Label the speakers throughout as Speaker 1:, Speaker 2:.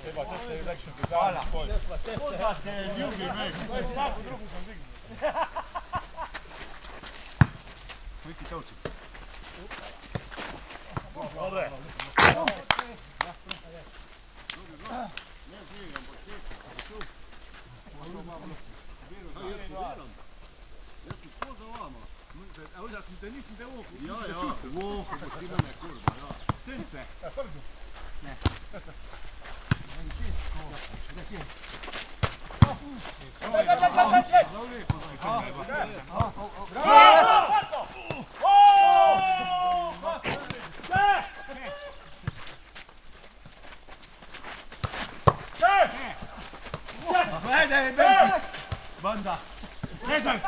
Speaker 1: Treba, to ste lekše držali. Kurva te ljubi, me. Svaku drugu sam dignuo. Vidi toči. Dobre.
Speaker 2: Evo da sam te nisam te ovo. Ja, ovo ti mene kurva, ja. Sence. Ne. Banda. Cezar!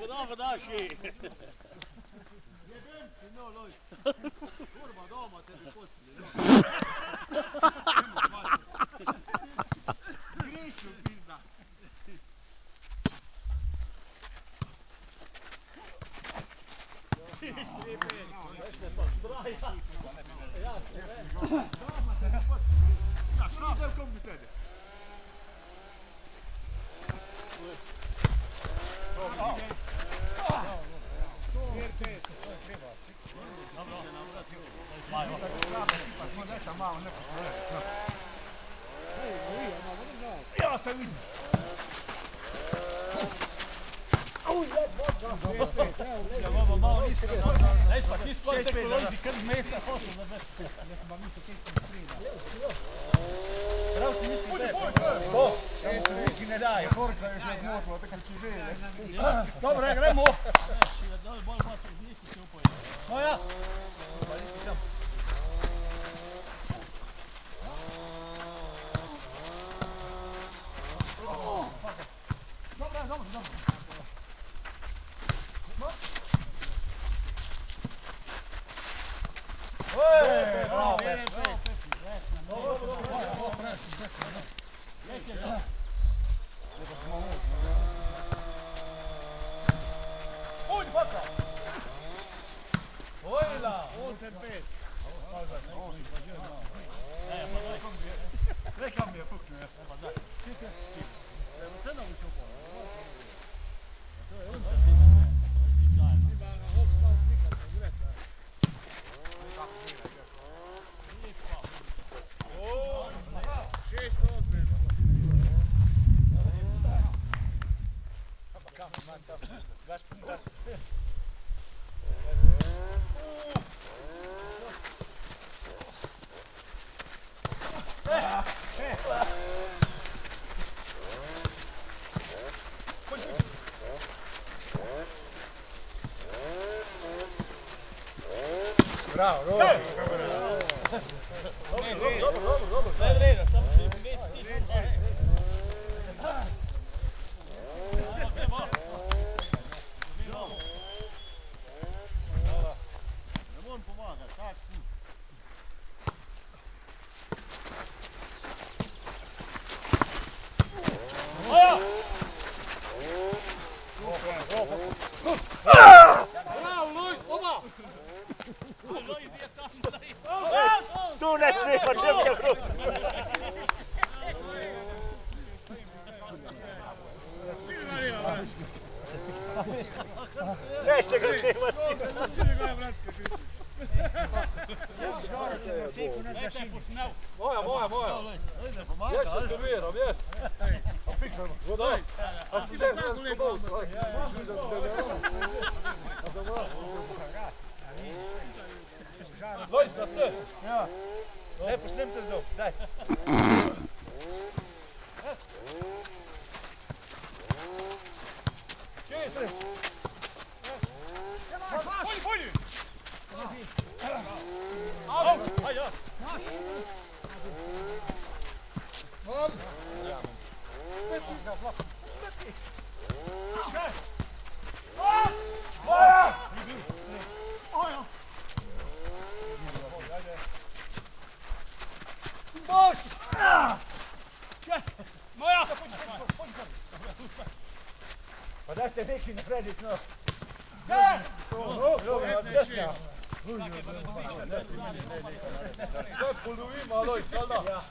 Speaker 3: Bravo, Daši!
Speaker 2: Kurva, doma tebi poslije. Zgrišu, pizda. Ja, šta se u kom bi sede?
Speaker 1: Ja sam vidio.
Speaker 3: Ej, pa ti skoro te kolonci kar mesta hotel za veš.
Speaker 2: Ja sam vam mislio kekam sreda.
Speaker 1: Prav si mislim da je. Bo, samo se neki ne daje. Porka još ne zmotilo, tako će želje. Dobro, gremo.
Speaker 3: Dole bolj vas nisi se upojio.
Speaker 1: Moja. Rekao mi je puknuo. Bravo, Robi.
Speaker 3: Dobro. Sve je vreda, samo se mesti.
Speaker 2: Ne moram pomagati, tak si.
Speaker 3: Bravo, Luis, oba!
Speaker 1: Tu ne snipa, čepka brus. Neće ga snimati. Moja. Jes se serviram, jes. A pikno, voda. A si ne znam ko bol. Lojs, na sve. Ja. Ne, posnemte zdov, daj. Čez. Bolji. Au, aj ja. Naš. Boš!
Speaker 3: Moja!
Speaker 1: Pa dajte neki narediti, no.
Speaker 3: Ne!
Speaker 1: Dobro, od srca.
Speaker 3: Sad polovim, Aloj, sada.
Speaker 1: Ja.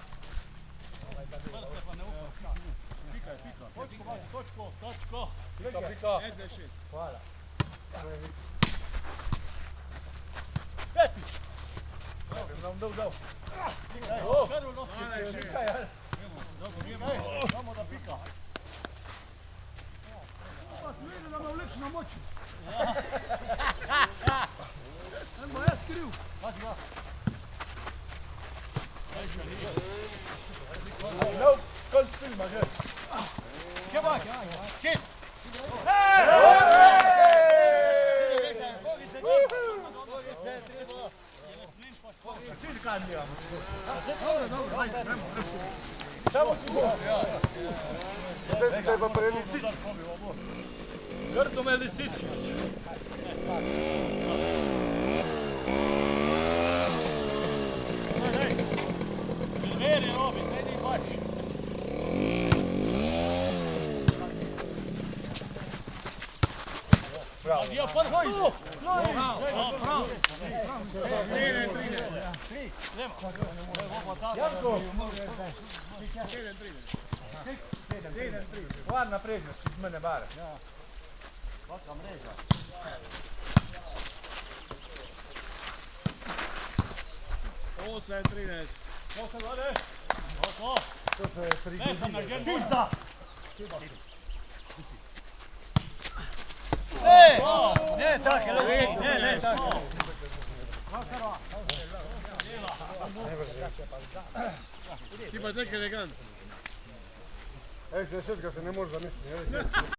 Speaker 3: Točko.
Speaker 1: Pika. Hvala.
Speaker 3: Peti.
Speaker 1: Dal. Pika, ja.
Speaker 3: Samo da pika.
Speaker 2: Pa si vidio da me vleče na moću. Eno jaz kriv.
Speaker 3: Pazi ga.
Speaker 1: No, konc filma, že.
Speaker 3: Kje bak? Čist.
Speaker 1: Vsi kaj imamo.
Speaker 2: Dobro, ajde, nemo.
Speaker 1: Samo ti bo. Zdaj si treba prelisič.
Speaker 3: Grdo me lisiči. Veri, Robi, kaj ni baš.
Speaker 1: Bravo.
Speaker 3: Ja, prvo.
Speaker 2: Bravo.
Speaker 3: 7-13.
Speaker 1: Janko.
Speaker 2: 7-13.
Speaker 1: Varna prednost, iz mene bare.
Speaker 3: Vaka mreža.
Speaker 2: Osem, 13.
Speaker 3: Koliko gode? Koliko?
Speaker 1: To se je
Speaker 3: Ne, sam na
Speaker 1: prigodilo.
Speaker 3: žen pizda. Ne, tako, ne, tako.
Speaker 2: Ti pa tek elegant.
Speaker 1: Ej, se ne može zamisliti.